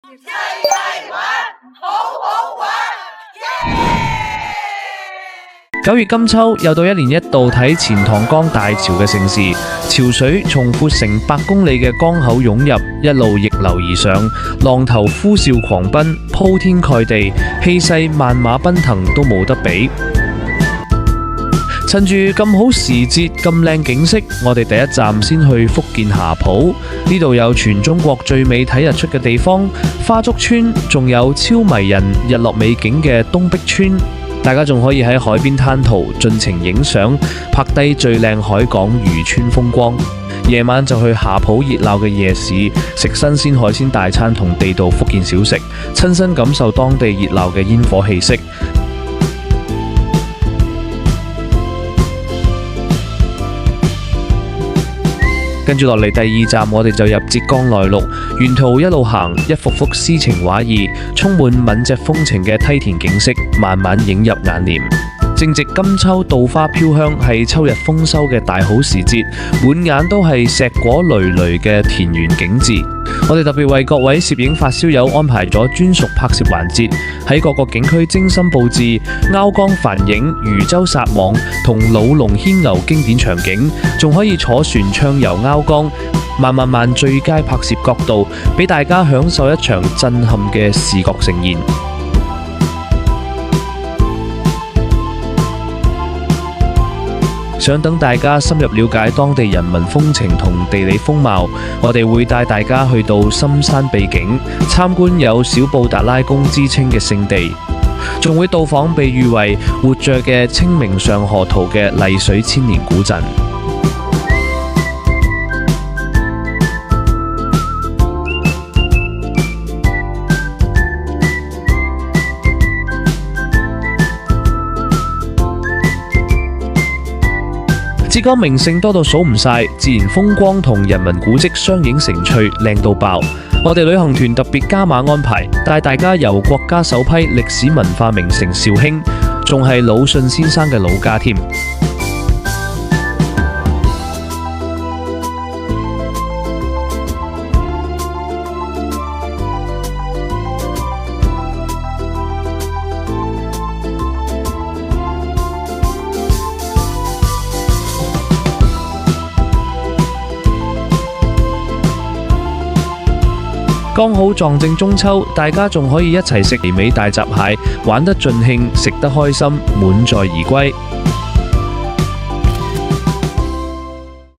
齊齊玩，好好玩，9月金秋又到一年一度睇錢塘江大潮嘅盛事，潮水從闊成8公里嘅江口湧入，一路逆流而上，浪頭呼嘯狂奔，鋪天蓋地，氣勢萬馬奔騰都冇得比。趁住咁好時節咁靚景色，我哋第一站先去福建霞浦，呢度有全中國最美睇日出嘅地方花竹村，仲有超迷人日落美景嘅東碧村。大家仲可以喺海邊灘塗盡情影相，拍低最靚海港漁村風光。夜晚就去霞浦熱鬧嘅夜市，食新鮮海鮮大餐同地道福建小食，親身感受當地熱鬧嘅煙火氣息。跟住落嚟第2站，我哋就入浙江內陸，沿途一路行，一幅幅詩情畫意、充滿閩籍風情嘅梯田景色，慢慢映入眼簾。正值金秋，稻花飄香，係秋日豐收嘅大好時節，滿眼都係碩果累累嘅田園景緻。我哋特別為各位攝影發燒友安排咗專屬拍攝環節，喺各個景區精心佈置拗江帆影、漁舟撒網同老龍牽牛經典場景，仲可以坐船暢遊拗江，慢最佳拍攝角度，俾大家享受一場震撼嘅視覺盛宴。想等大家深入了解當地人民風情同地理風貌，我哋會帶大家去到深山秘境，參觀有小布達拉宮之稱嘅聖地，仲會到訪被譽為活着嘅清明上河圖嘅麗水千年古鎮。浙江名勝多到數唔晒，自然風光同人文古蹟相映成趣，靚到爆。我哋旅行團特別加碼安排，帶大家遊國家首批歷史文化名城紹興，仲係魯迅先生嘅老家添。剛好撞正中秋，大家仲可以一齊食肥美大閘蟹，玩得盡興，食得開心，滿載而歸。